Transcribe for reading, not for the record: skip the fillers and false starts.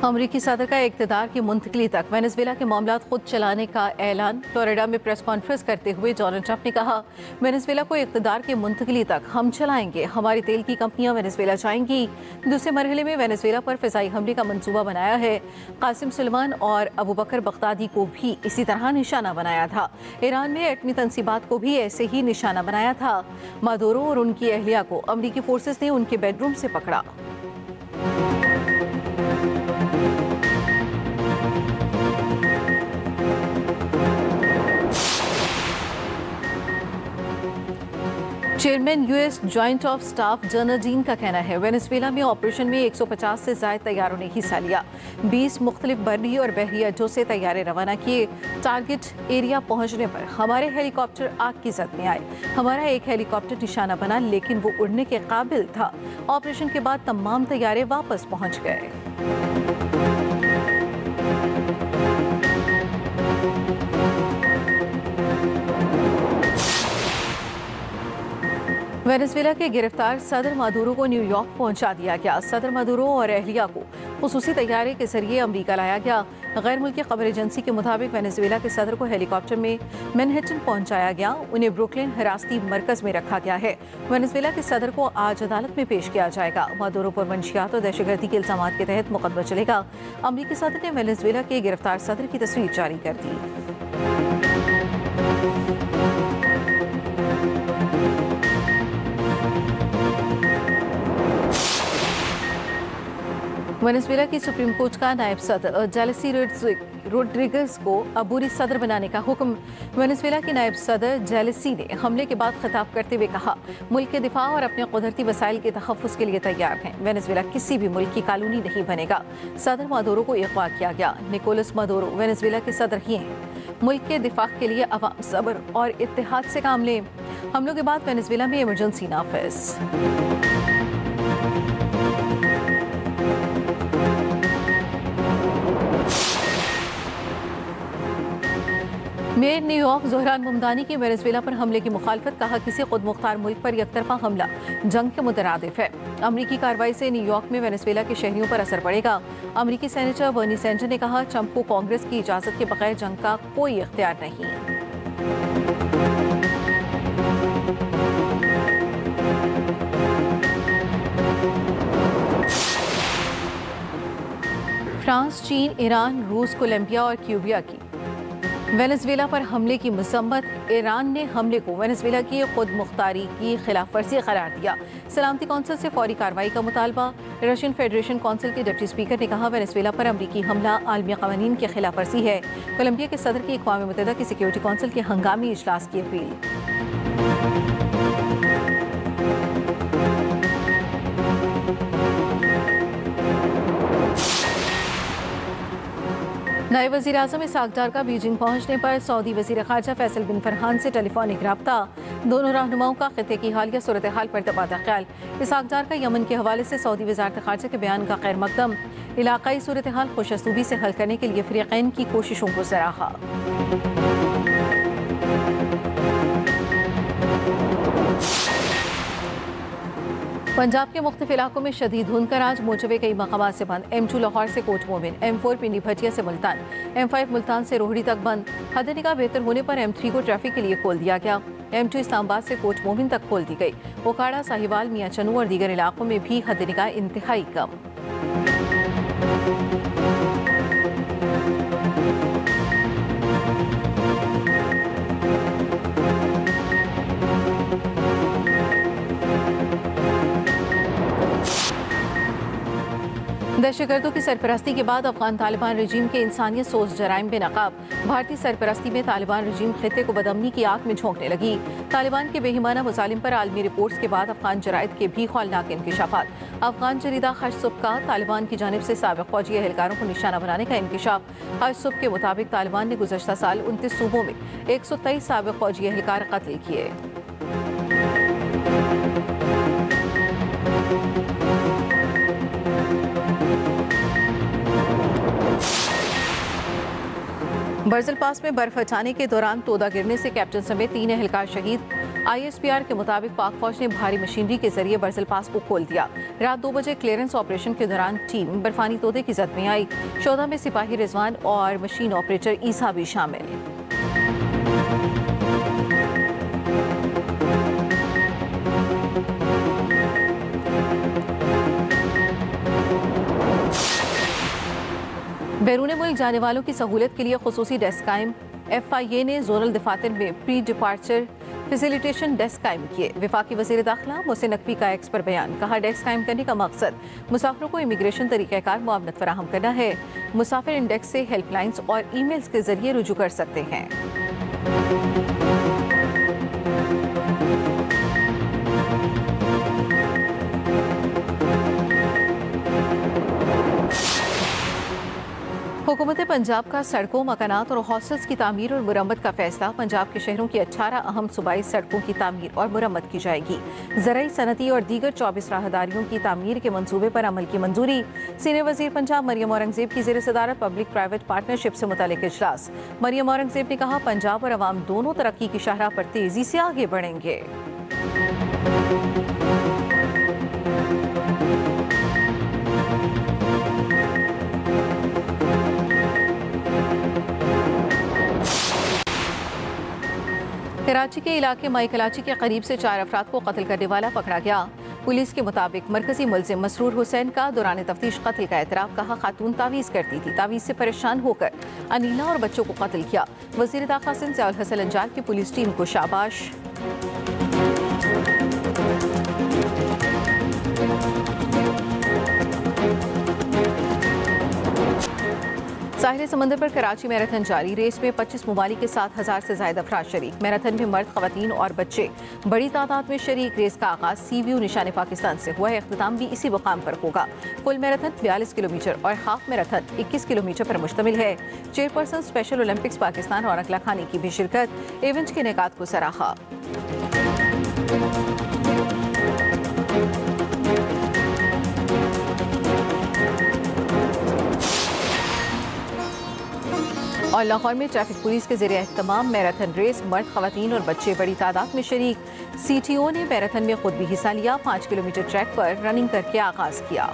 अमरीकी सदर का इक़्तिदार की मुंतकली तक वेनेजुएला के मामलात खुद चलाने का ऐलान। फ्लोरिडा में प्रेस कॉन्फ्रेंस करते हुए डोनाल्ड ट्रंप ने कहा, वेनेजुएला को इक़्तिदार की मुंतकली तक हम चलाएंगे, हमारी तेल की कंपनियां वेनेजुएला जाएंगी। दूसरे मरहले में वेनेजुएला पर फिजाई हमले का मंसूबा बनाया है। कासिम सुलेमान और अबू बकर बगदादी को भी इसी तरह निशाना बनाया था। ईरान में एटमी तंसीबात को भी ऐसे ही निशाना बनाया था। मादुरो और उनकी अहलिया को अमरीकी फोर्सेस ने उनके बेडरूम से पकड़ा। Chairman US joint of staff general dean का कहना है, वेनेजुएला में ऑपरेशन में 150 से ज्यादा तैयारों ने हिस्सा लिया। 20 मुख्तलिफ बर्री और बहरी अड्डों से तैयारे रवाना किए। टारगेट एरिया पहुंचने पर हमारे हेलीकॉप्टर आग की जद में आए। हमारा एक हेलीकॉप्टर निशाना बना, लेकिन वो उड़ने के काबिल था। ऑपरेशन के बाद तमाम तैयारे वापस पहुंच गए। वेनेजुएला के गिरफ्तार सदर मादुरो को न्यूयॉर्क पहुंचा दिया गया। सदर मादुरो और अहलिया को खुसूसी तैयारे के जरिए अमरीका लाया गया। गैर मुल्की खबर एजेंसी के मुताबिक वेनेजुएला के सदर को हेलीकॉप्टर में मैनहट्टन पहुंचाया गया। उन्हें ब्रुकलिन हिरासती मरकज में रखा गया है। वेनेजुएला के सदर को आज अदालत में पेश किया जाएगा। मादुरो पर मंशियात और दहशतगर्दी के इल्जाम के तहत मुकदमा चलेगा। अमरीकी सदर ने वेनेजुएला के गिरफ्तार सदर की तस्वीर जारी कर दी। वेनेजुएला की सुप्रीम कोर्ट का नायब सदर डेल्सी रोड्रिगेज को अबूरी सदर बनाने का हुक्म। वेनेजुएला के नायब सदर डेल्सी ने हमले के बाद खिताब करते हुए कहा, मुल्क के दिफा और अपने कुदरती वसाइल के तहफ़्फ़ुज़ के लिए तैयार हैं। वेनेजुएला किसी भी मुल्क की कॉलोनी नहीं बनेगा। सदर मादुरो को अगवा किया गया। निकोलस मादुरो वेनेजुएला के सदर ही हैं। मुल्क के दिफा के लिए अवाम सब्र और इत्तेहाद से काम लें। हमलों के बाद वेनेजुएला में इमरजेंसी नाफिज। मेयर न्यूयॉर्क ज़ोहरान मुमदानी की वेनेजुएला पर हमले की मुखालफत। कहा, किसी खुद मुख्तार मुल्क पर एकतरफा हमला जंग के मुतरादिफ है। अमरीकी कार्रवाई से न्यूयॉर्क में वेनेजुएला के शहरियों पर असर पड़ेगा। अमरीकी सेनेटर बर्नी सैंडर्स ने कहा, ट्रंप को कांग्रेस की इजाज़त के बगैर जंग का कोई इख्तियार नहीं। फ्रांस, चीन, ईरान, रूस, कोलंबिया और क्यूबा की वेनेजुएला पर हमले की मजम्मत। ईरान ने हमले को वेनेजुएला की खुद मुख्तारी की खिलाफ वर्जी करार दिया। सलामती कौंसिल से फौरी कार्रवाई का मुतालबा। रशियन फेडरेशन कौंसिल के डिप्टी स्पीकर ने कहा, वेनेजुएला पर अमरीकी हमला आलमी कवानीन की खिलाफ वर्जी है। कोलंबिया के सदर की अक़वाम मुत्तहिदा की सिक्योरिटी कौंसिल के हंगामी इजलास की अपील। नए वज़ीर आज़म इसहाक डार का बीजिंग पहुंचने पर सऊदी वज़ीर ख़ारजा फैसल बिन फरहान से टेलीफोनिक रब्ता। दोनों रहनुमाओं का ख़ित्ते की हालिया सूरत हाल पर तबादला ख्याल। इसहाक डार का यमन के हवाले से सऊदी वज़ारत ख़ारजा के बयान का खैर मकदम। इलाक़ाई सूरत हाल खुशअस्लूबी से हल करने के लिए फ़रीक़ैन की कोशिशों को सराहा। पंजाब के मुख्तलिफ इलाकों में शदीद धुंध का राज। मोटरवे कई मकामात से बंद। M2 लाहौर से कोट मोमिन, M4 पिंडी भटिया से मुल्तान, M5 मुल्तान से रोहड़ी तक बंद। हद निगाह बेहतर होने पर M3 को ट्रैफिक के लिए खोल दिया गया। M2 इस्लामाबाद से कोट मोमिन तक खोल दी गई। ओकाड़ा, साहिवाल, मियां चनू और दीगर इलाकों में भी हद निगाह इंतहाई कम। दहशतगर्दों की सरपरस्ती के बाद अफगान तालिबान रजीम के इंसानियत सोज जराइम बेनकाब। भारतीय सरपरस्ती में तालिबान रजीम खित्ते को बदअमनी की आग में झोंकने लगी। तालिबान के बेहिमाना मुजालिम पर आलमी रिपोर्ट्स के बाद अफगान जराइद के भी खौलनाक इंकशाफात। अफगान जरीदा हज सुबह का तालिबान की जानिब से साबिक फौजी एहलकारों को निशाना बनाने का इंकशाफ। हज सुबह के मुताबिक तालिबान ने गुज़श्ता साल 29 सूबों में 123 साबिक फौजी एहलकार कत्ल किए। बर्जल पास में बर्फ हटाने के दौरान तोदा गिरने से कैप्टन समेत 3 एहलकार शहीद। ISPR के मुताबिक पाक फौज ने भारी मशीनरी के जरिए बर्जिल पास को खोल दिया। रात 2 बजे क्लियरेंस ऑपरेशन के दौरान टीम बर्फानी तोते की जद में आई। शोधा में सिपाही रिजवान और मशीन ऑपरेटर ईसा भी शामिल। बैरून मुल्क जाने वालों की सहूलियत के लिए खुसूसी डेस्क कायम। FIA ने जोनल दफातर में प्री डिपार्चर फैसिलिटेशन डेस्क कायम किए। वफाकी वज़ीर दाखिला मोहसिन नकवी का एक्स पर बयान। कहा, डेस्क कायम करने का मकसद मुसाफिरों को इमिग्रेशन तरीक़ाकार मुआवनत फराहम करना है। मुसाफिर इंडेक्स से हेल्पलाइंस और ईमेल्स के जरिए रुजू कर सकते हैं। हुकूमत पंजाब का सड़कों, मकानात और हॉस्टल्स की तामीर और मुरम्मत का फैसला। पंजाब के शहरों की 18 अहम सूबाई सड़कों की तामीर और मुरम्मत की जाएगी। ज़राई, सनती और दीगर 24 राहदारियों की तामीर के मंसूबे पर अमल की मंजूरी। सीनियर वज़ीर पंजाब मरियम औरंगज़ेब की ज़ेर सदारत पब्लिक प्राइवेट पार्टनरशिप से मुतालिक इजलास। मरियम औरंगज़ेब ने कहा, पंजाब और अवाम दोनों तरक्की की शाहराह पर तेज़ी से आगे बढ़ेंगे। कराची के इलाके माई कलाची के करीब से 4 अफराद को कत्ल करने वाला पकड़ा गया। पुलिस के मुताबिक मरकजी मुलजिम मसरूर हुसैन का दौरान तफ्तीश कत्ल का एतराफ़। कहा, खातून तावीज़ करती थी, तावीज़ से परेशान होकर अनीला और बच्चों को कत्ल किया। वज़ीर दाखिला सिंध ज़ियाउल हसन अंजार की पुलिस टीम को शाबाश। साहिल समंदर पर कराची मैराथन जारी। रेस में 25 ममालिक के 7,000 से ज्यादा अफराद शरीक। मैराथन में मर्द, खवातीन और बच्चे बड़ी तादाद में शरीक। रेस का आगाज सी व्यू निशान पाकिस्तान से हुआ है। इख्तिताम भी इसी मुकाम पर होगा। फुल मैराथन 42 किलोमीटर और हाफ मैराथन 21 किलोमीटर पर मुश्तमिल है। चेयरपर्सन स्पेशल ओलंपिक्स पाकिस्तान रौनक लाखानी की भी शिरकत। इवेंट के इनेकाद को सराहा। और लाहौर में ट्रैफिक पुलिस के ज़रिए एहतमाम मैराथन रेस। मर्द, खवातीन और बच्चे बड़ी तादाद में शरीक। CTO ने मैराथन में खुद भी हिस्सा लिया। 5 किलोमीटर ट्रैक पर रनिंग करके आगाज किया।